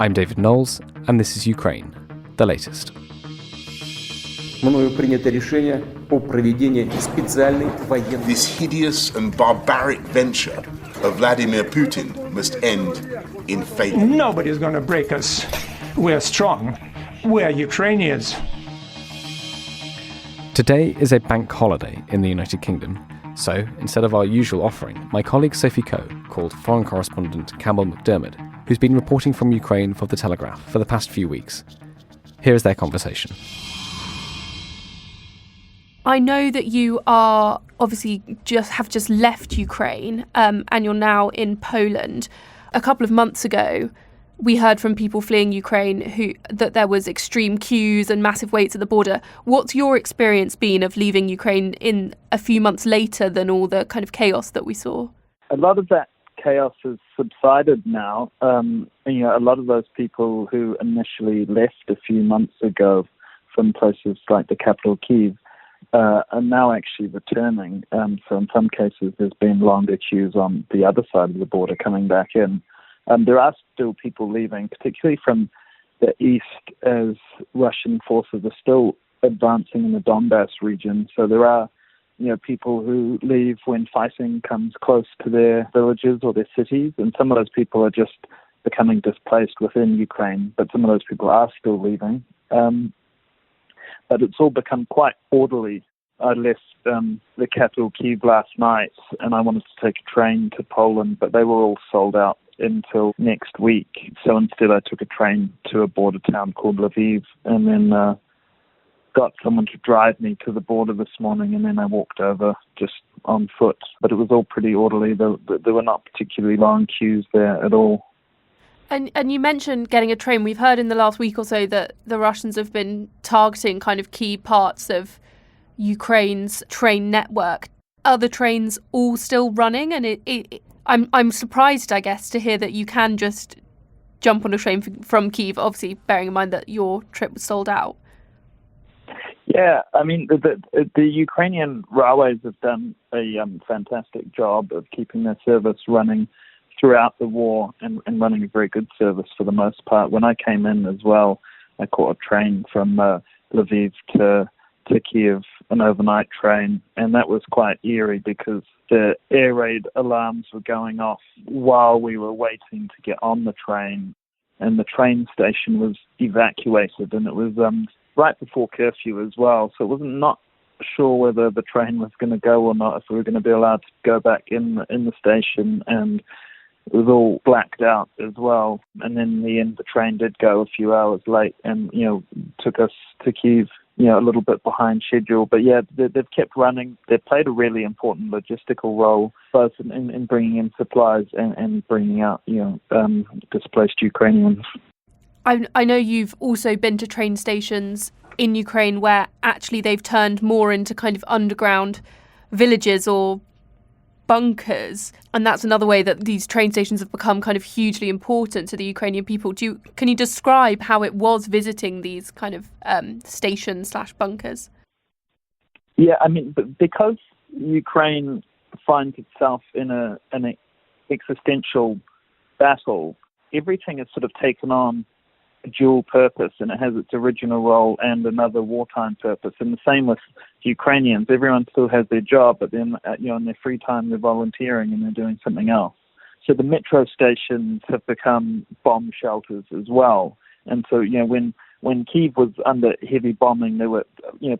I'm David Knowles, and this is Ukraine, the latest. This hideous and barbaric venture of Vladimir Putin must end in failure. Nobody's going to break us. We're strong. We're Ukrainians. Today is a bank holiday in the United Kingdom, so instead of our usual offering, my colleague Sophie Coe called foreign correspondent Campbell Mcdermott, who's been reporting from Ukraine for the Telegraph for the past few weeks. Here is their conversation. I know that you are obviously just left Ukraine and you're now in Poland. A couple of months ago, we heard from people fleeing Ukraine that there was extreme queues and massive waits at the border. What's your experience been of leaving Ukraine in a few months later than all the kind of chaos that we saw? A lot of that chaos has subsided now. A lot of those people who initially left a few months ago from places like the capital, Kyiv, are now actually returning. So in some cases, there's been longer queues on the other side of the border coming back in. There are still people leaving, particularly from the east, as Russian forces are still advancing in the Donbass region. So there are, people who leave when fighting comes close to their villages or their cities, and some of those people are just becoming displaced within Ukraine, but some of those people are still leaving. But it's all become quite orderly. I left the capital, Kyiv, last night, and I wanted to take a train to Poland, but they were all sold out until next week. So instead I took a train to a border town called Lviv, and then got someone to drive me to the border this morning, and then I walked over just on foot. But it was all pretty orderly. There were not particularly long queues there at all. And you mentioned getting a train. We've heard in the last week or so that the Russians have been targeting kind of key parts of Ukraine's train network. Are the trains all still running? And I'm surprised, I guess, to hear that you can just jump on a train from Kyiv, obviously bearing in mind that your trip was sold out. Yeah, I mean, the Ukrainian railways have done a fantastic job of keeping their service running throughout the war and running a very good service for the most part. When I came in as well, I caught a train from Lviv to Kyiv, an overnight train, and that was quite eerie because the air raid alarms were going off while we were waiting to get on the train, and the train station was evacuated, and it was right before curfew as well, so it wasn't not sure whether the train was going to go or not, if we were going to be allowed to go back in the station, and it was all blacked out as well. And then in the end, the train did go a few hours late and, took us to Kyiv, a little bit behind schedule. But yeah, they've kept running. They've played a really important logistical role, both in bringing in supplies and bringing out, displaced Ukrainians. I know you've also been to train stations in Ukraine where actually they've turned more into kind of underground villages or bunkers, and that's another way that these train stations have become kind of hugely important to the Ukrainian people. Can you describe how it was visiting these kind of station/bunkers? Yeah, I mean, because Ukraine finds itself in an existential battle, everything is sort of taken on a dual purpose, and it has its original role and another wartime purpose. And the same with Ukrainians. Everyone still has their job, but then in their free time they're volunteering and they're doing something else. So the metro stations have become bomb shelters as well. And so when Kyiv was under heavy bombing, there were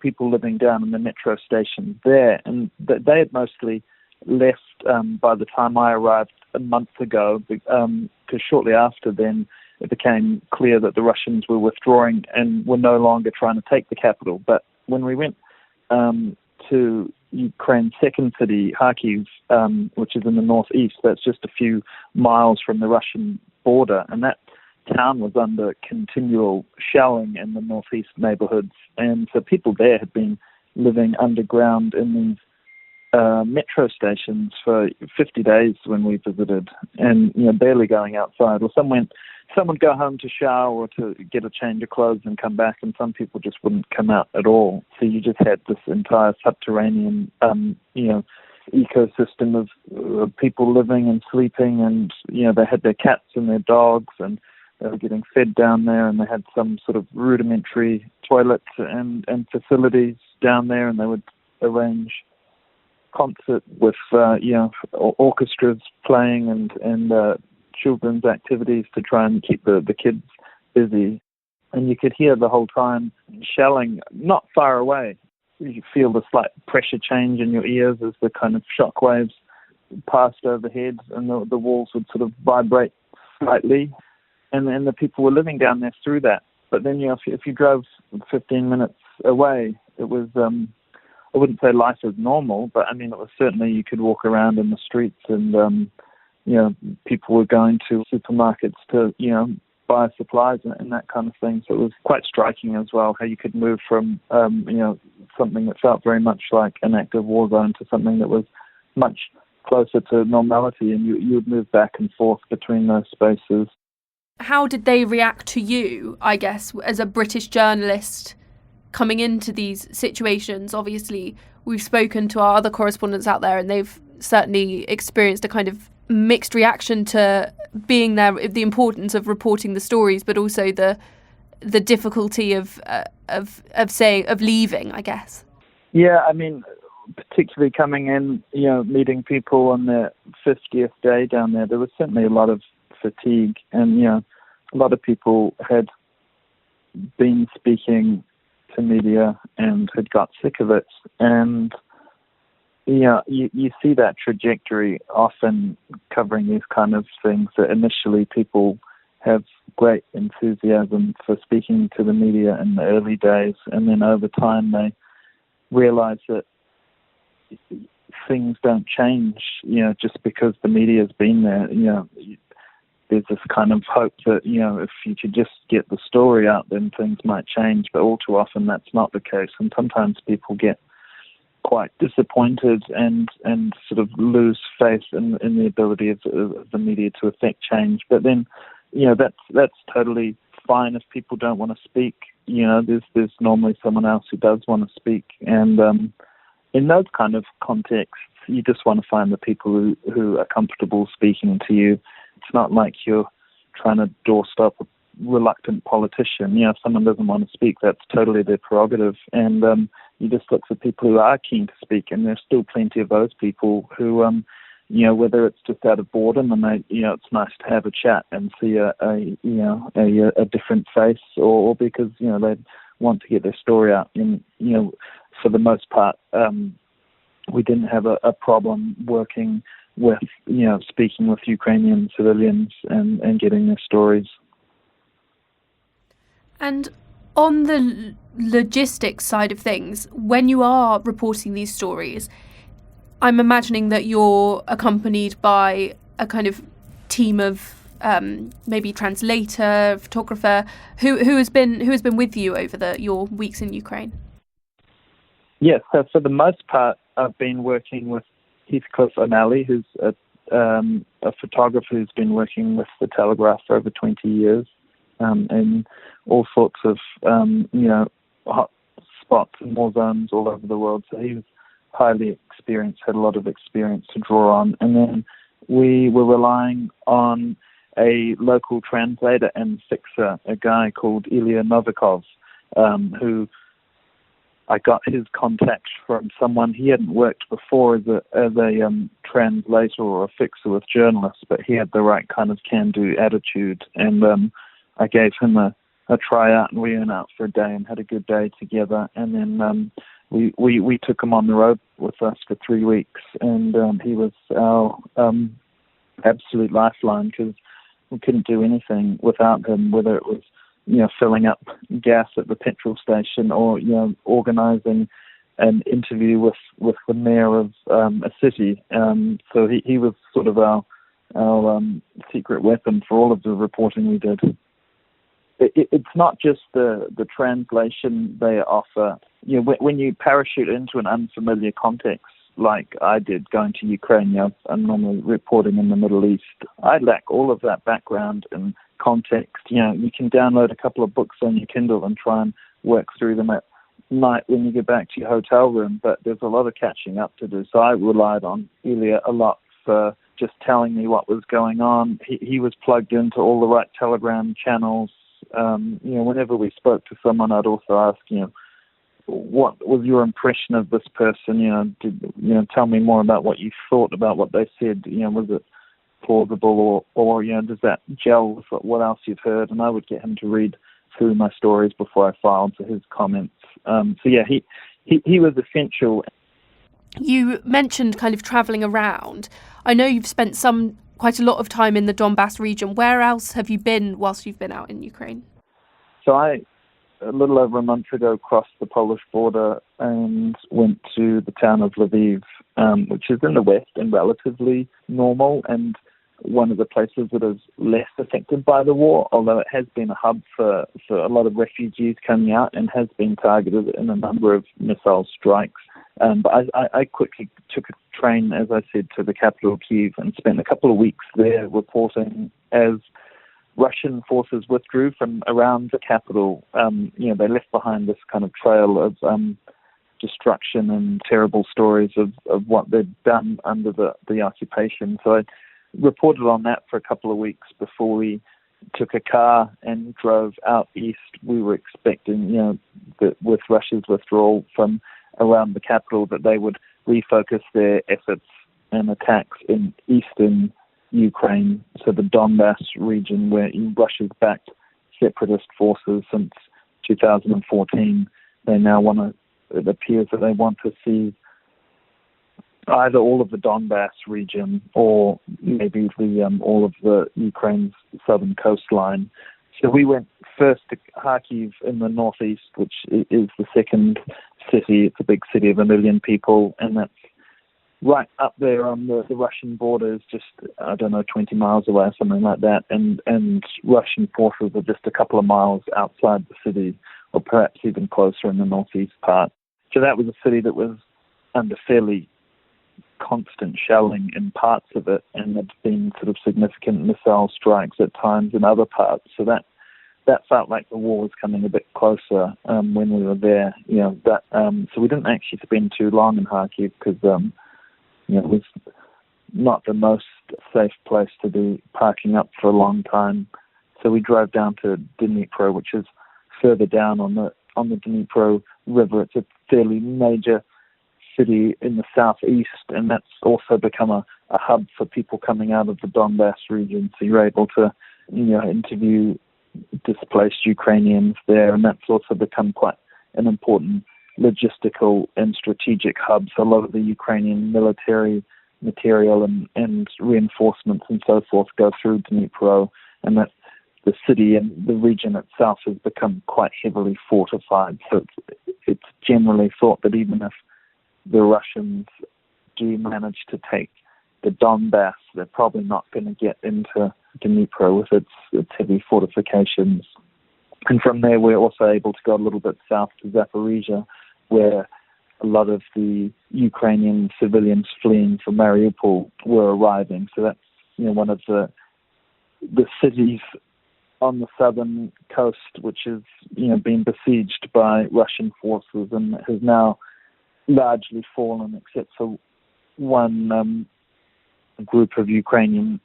people living down in the metro stations there, and they had mostly left by the time I arrived a month ago, because shortly after then it became clear that the Russians were withdrawing and were no longer trying to take the capital. But when we went to Ukraine's second city, Kharkiv, which is in the northeast, that's just a few miles from the Russian border, and that town was under continual shelling in the northeast neighborhoods. And so people there had been living underground in these metro stations for 50 days when we visited, and barely going outside. Or some would go home to shower or to get a change of clothes and come back, and some people just wouldn't come out at all. So you just had this entire subterranean, ecosystem of people living and sleeping, and they had their cats and their dogs, and They were getting fed down there, and they had some sort of rudimentary toilets and facilities down there, and they would arrange concert with orchestras playing and children's activities to try and keep the kids busy. And you could hear the whole time shelling not far away. You feel the slight pressure change in your ears as the kind of shock waves passed overhead, and the walls would sort of vibrate slightly. And then the people were living down there through that. But then, if you drove 15 minutes away, it was, I wouldn't say life as normal, but I mean, it was certainly, you could walk around in the streets and, people were going to supermarkets to, buy supplies and that kind of thing. So it was quite striking as well, how you could move from, something that felt very much like an active war zone to something that was much closer to normality, and you would move back and forth between those spaces. How did they react to you, I guess, as a British journalist coming into these situations? Obviously, we've spoken to our other correspondents out there, and they've certainly experienced a kind of mixed reaction to being there, the importance of reporting the stories, but also the difficulty of leaving, I guess. Yeah, I mean, particularly coming in, meeting people on their 50th day down there was certainly a lot of fatigue, and a lot of people had been speaking to media and had got sick of it, and you see that trajectory often covering these kind of things, that initially people have great enthusiasm for speaking to the media in the early days, and then over time they realize that things don't change, just because the media's been there. There's this kind of hope that, if you could just get the story out, then things might change, but all too often that's not the case, and sometimes people get quite disappointed and sort of lose faith in the ability of the media to affect change. But then, that's totally fine if people don't want to speak. There's normally someone else who does want to speak, and in those kind of contexts, you just want to find the people who are comfortable speaking to you. It's not like you're trying to doorstop a reluctant politician. If someone doesn't want to speak, that's totally their prerogative. And you just look for people who are keen to speak, and there's still plenty of those people who, whether it's just out of boredom and it's nice to have a chat and see a different face, or because they want to get their story out. And for the most part, we didn't have a problem working with, speaking with Ukrainian civilians and getting their stories. And on the logistics side of things, when you are reporting these stories, I'm imagining that you're accompanied by a kind of team of maybe translator, photographer, who has been with you over your weeks in Ukraine. Yes, so for the most part, I've been working with Heathcliff O'Malley, who's a photographer who's been working with the Telegraph for over 20 years, in all sorts of hot spots and war zones all over the world. So he was highly experienced, had a lot of experience to draw on. And then we were relying on a local translator and fixer, a guy called Ilya Novikov, who I got his contact from someone. He hadn't worked before as a translator or a fixer with journalists, but he had the right kind of can-do attitude. And I gave him a try out, and we went out for a day and had a good day together. And then we took him on the road with us for 3 weeks, and he was our absolute lifeline, because we couldn't do anything without him, whether it was filling up gas at the petrol station, or organising an interview with the mayor of a city. So he was sort of our secret weapon for all of the reporting we did. It's not just the translation they offer. When you parachute into an unfamiliar context, like I did going to Ukraine, I'm normally reporting in the Middle East. I lack all of that background and context. You can download a couple of books on your Kindle and try and work through them at night when you get back to your hotel room, but there's a lot of catching up to do. So I relied on Ilya a lot for just telling me what was going on. He was plugged into all the right Telegram channels. Whenever we spoke to someone, I'd also ask, what was your impression of this person? Tell me more about what you thought about what they said. Was it plausible or does that gel with what else you've heard? And I would get him to read through my stories before I filed to his comments. He was essential. You mentioned kind of travelling around. I know you've spent quite a lot of time in the Donbass region. Where else have you been whilst you've been out in Ukraine? So I, a little over a month ago, crossed the Polish border and went to the town of Lviv, which is in the west and relatively normal and one of the places that is less affected by the war, although it has been a hub for a lot of refugees coming out and has been targeted in a number of missile strikes. But I quickly took a train, as I said, to the capital, Kyiv, and spent a couple of weeks there reporting as Russian forces withdrew from around the capital. They left behind this kind of trail of destruction and terrible stories of what they'd done under the occupation. So I reported on that for a couple of weeks before we took a car and drove out east. We were expecting, that with Russia's withdrawal from around the capital, that they would refocus their efforts and attacks in eastern Ukraine, so the Donbass region, where Russia's backed separatist forces since 2014. It appears that they want to see either all of the Donbass region or maybe all of the Ukraine's southern coastline. So we went first to Kharkiv in the northeast, which is the second city. It's a big city of 1 million people, and that's right up there on the Russian borders, just, 20 miles away or something like that. And Russian forces are just a couple of miles outside the city, or perhaps even closer in the northeast part. So that was a city that was under fairly constant shelling in parts of it, and there'd been sort of significant missile strikes at times in other parts. So that felt like the war was coming a bit closer when we were there. So we didn't actually spend too long in Kharkiv because it was not the most safe place to be parking up for a long time. So we drove down to Dnipro, which is further down on the Dnipro River. It's a fairly major city in the southeast, and that's also become a hub for people coming out of the Donbass region. So you're able to, interview displaced Ukrainians there, and that's also become quite an important logistical and strategic hub. So a lot of the Ukrainian military material and reinforcements and so forth go through Dnipro, and that the city and the region itself has become quite heavily fortified. So it's generally thought that even if the Russians do manage to take the Donbass, they're probably not going to get into Dnipro with its heavy fortifications. And from there, we're also able to go a little bit south to Zaporizhia, where a lot of the Ukrainian civilians fleeing from Mariupol were arriving. So that's one of the cities on the southern coast, which has been besieged by Russian forces and has now largely fallen, except for one group of Ukrainian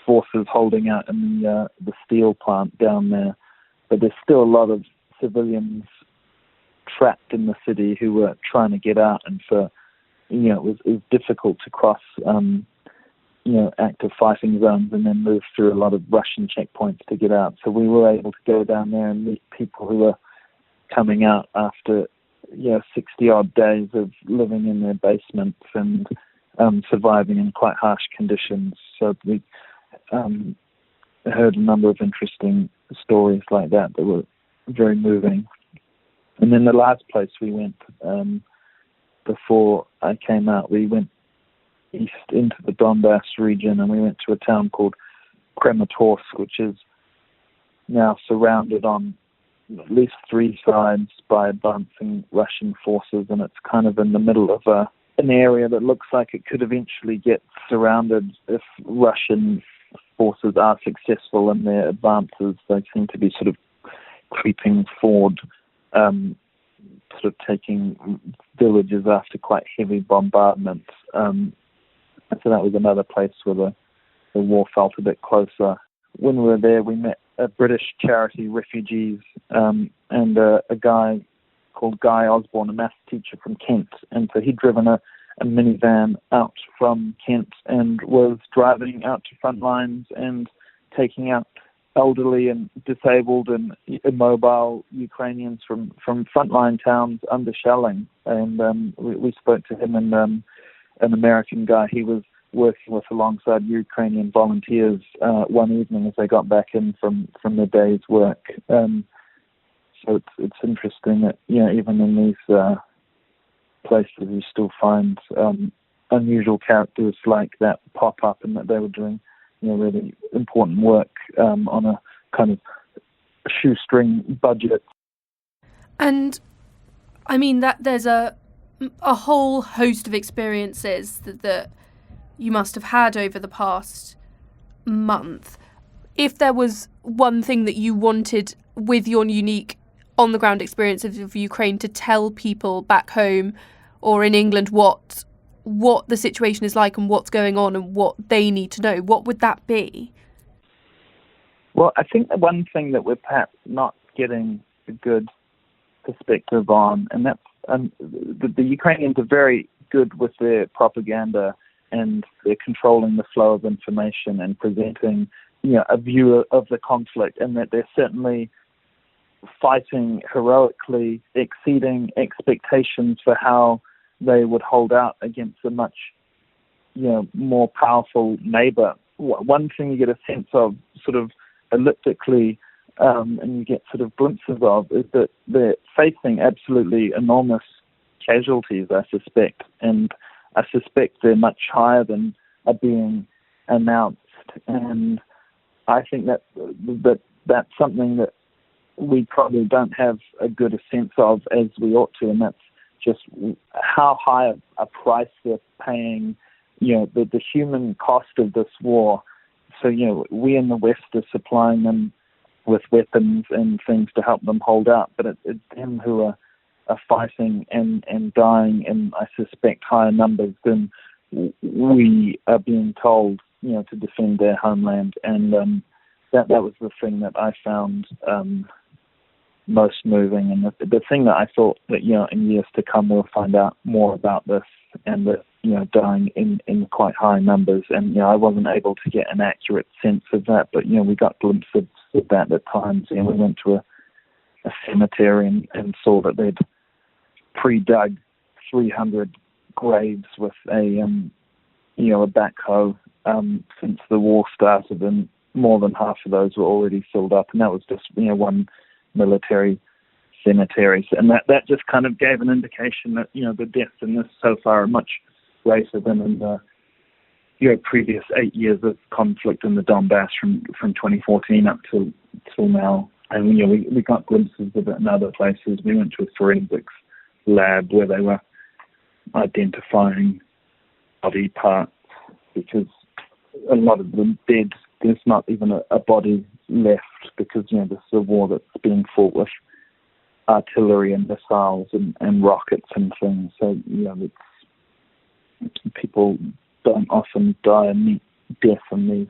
forces holding out in the steel plant down there. But there's still a lot of civilians trapped in the city who were trying to get out, and it was difficult to cross active fighting zones and then move through a lot of Russian checkpoints to get out. So we were able to go down there and meet people who were coming out after 60-odd days of living in their basements and surviving in quite harsh conditions. So we heard a number of interesting stories like that were very moving. And then the last place we went before I came out, we went east into the Donbass region, and we went to a town called Kramatorsk, which is now surrounded on at least 3 sides by advancing Russian forces, and it's kind of in the middle of an area that looks like it could eventually get surrounded if Russian forces are successful in their advances. They seem to be sort of creeping forward, sort of taking villages after quite heavy bombardments. And so that was another place where the war felt a bit closer. When we were there, we met a British charity, Refugees, and a guy called Guy Osborne, a maths teacher from Kent. And so he'd driven a minivan out from Kent and was driving out to front lines and taking out elderly and disabled and immobile Ukrainians from frontline towns under shelling. And we spoke to him and an American guy he was working with alongside Ukrainian volunteers one evening as they got back in from their day's work. So it's interesting that, even in these places you still find unusual characters like that pop up, and that they were doing really important work on a kind of shoestring budget. And I mean that there's a whole host of experiences that you must have had over the past month. If there was one thing that you wanted with your unique on-the-ground experience of Ukraine to tell people back home or in England what the situation is like and what's going on and what they need to know, what would that be? Well, I think the one thing that we're perhaps not getting a good perspective on, and that's the Ukrainians are very good with their propaganda, and they're controlling the flow of information and presenting a view of the conflict, and that they're certainly fighting heroically, exceeding expectations for how they would hold out against a much more powerful neighbor. One thing you get a sense of sort of elliptically, and you get sort of glimpses of, is that they're facing absolutely enormous casualties, I suspect, and I suspect they're much higher than are being announced. And I think that's something that we probably don't have a good sense of as we ought to, and that's just how high a price they're paying, the human cost of this war. So, we in the West are supplying them with weapons and things to help them hold out, but it's them who are fighting and dying in, I suspect, higher numbers than we are being told, to defend their homeland. And that was the thing that I found most moving, and the thing that I thought that in years to come we'll find out more about this, and that dying in quite high numbers. And I wasn't able to get an accurate sense of that, but we got glimpses of that at times. We went to a cemetery and saw that they'd pre-dug 300 graves with a backhoe since the war started, and more than half of those were already filled up, and that was just one military cemetery. And that just kind of gave an indication that the deaths in this so far are much greater than in the previous 8 years of conflict in the Donbass from 2014 up till now. And we got glimpses of it in other places. We went to a forensics lab where they were identifying body parts, because a lot of them dead. There's not even a body left, because this is a war that's being fought with artillery and missiles and rockets and things. So people don't often die a neat death in these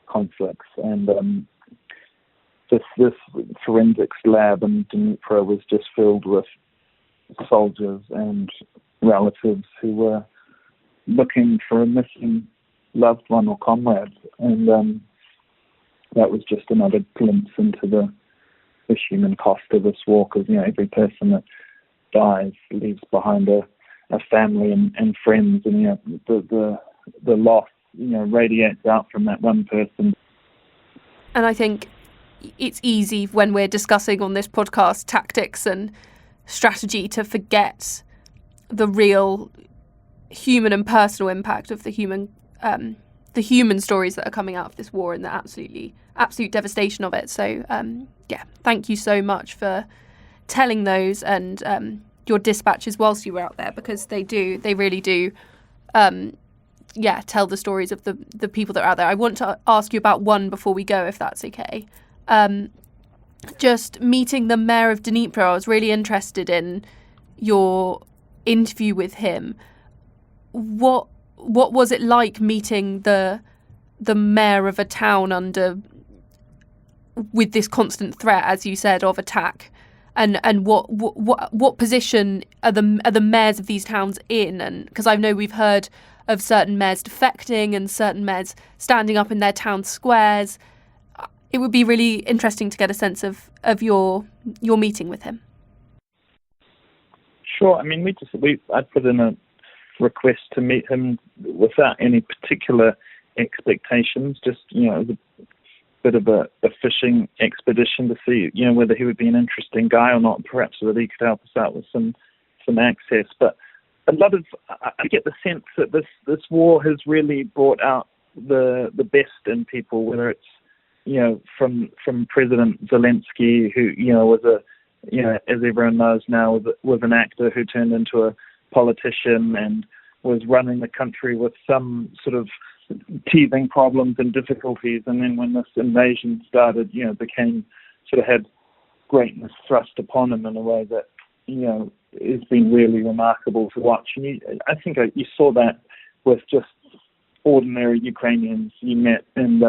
conflicts. And this forensics lab in Dnipro was just filled with soldiers and relatives who were looking for a missing loved one or comrade, and that was just another glimpse into the human cost of this war, because every person that dies leaves behind a family and friends, and the loss radiates out from that one person. And I think it's easy when we're discussing on this podcast tactics and strategy to forget the real human and personal impact of the human stories that are coming out of this war and the absolute devastation of it. So thank you so much for telling those and your dispatches whilst you were out there, because they really do tell the stories of the people that are out there. I want to ask you about one before we go, if that's okay. Just meeting the mayor of Dnipro, I was really interested in your interview with him. What was it like meeting the the mayor of a town with this constant threat, as you said, of attack, and what position are the mayors of these towns in? And because I know we've heard of certain mayors defecting and certain mayors standing up in their town squares. It would be really interesting to get a sense of your meeting with him. Sure. I mean, I put in a request to meet him without any particular expectations, just, as a bit of a fishing expedition to see, whether he would be an interesting guy or not, perhaps whether he could help us out with some access. But I get the sense that this war has really brought out the best in people, whether it's, from President Zelensky, who, was as everyone knows now, was an actor who turned into a politician and was running the country with some sort of teething problems and difficulties. And then when this invasion started, had greatness thrust upon him in a way that, has been really remarkable to watch. And I think you saw that with just ordinary Ukrainians you met. And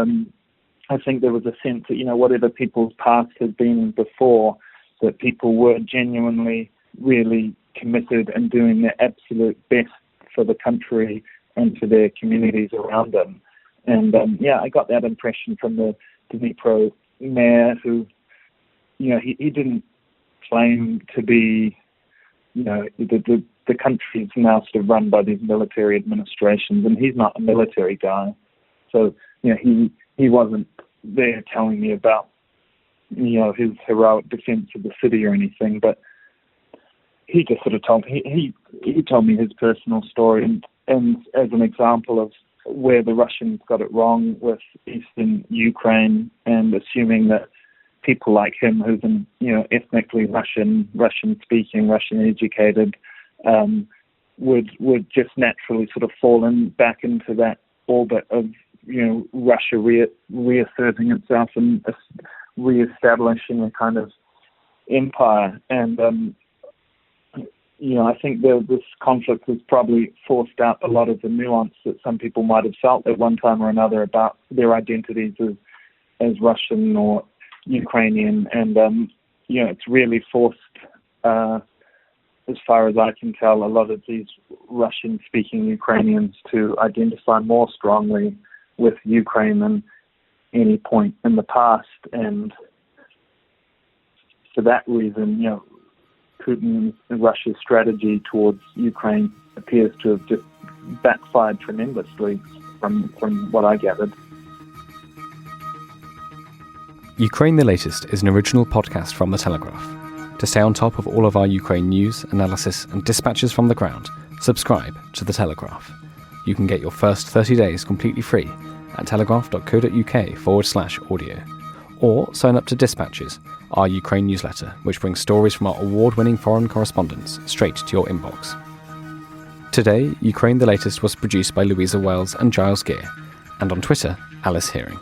I think there was a sense that, whatever people's past had been before, that people were genuinely really committed and doing their absolute best for the country and for their communities around them. And I got that impression from the Dnipro mayor, who, he didn't claim to be, the country is now sort of run by these military administrations, and he's not a military guy. So, he wasn't there telling me about, his heroic defense of the city or anything, but he just sort of told me, he told me his personal story, and as an example of where the Russians got it wrong with eastern Ukraine, and assuming that people like him, who's ethnically Russian-speaking, Russian-educated, would just naturally sort of fall back into that orbit of Russia reasserting itself and reestablishing a kind of empire. And I think this conflict has probably forced out a lot of the nuance that some people might have felt at one time or another about their identities as Russian or Ukrainian. And, it's really forced, as far as I can tell, a lot of these Russian-speaking Ukrainians to identify more strongly with Ukraine than any point in the past. And for that reason, Putin and Russia's strategy towards Ukraine appears to have just backfired tremendously from what I gathered. Ukraine the Latest is an original podcast from The Telegraph. To stay on top of all of our Ukraine news, analysis and dispatches from the ground, subscribe to The Telegraph. You can get your first 30 days completely free at telegraph.co.uk/audio. Or sign up to Dispatches, our Ukraine newsletter, which brings stories from our award-winning foreign correspondents straight to your inbox. Today, Ukraine the Latest was produced by Louisa Wells and Giles Gear, and on Twitter, Alice Hearing.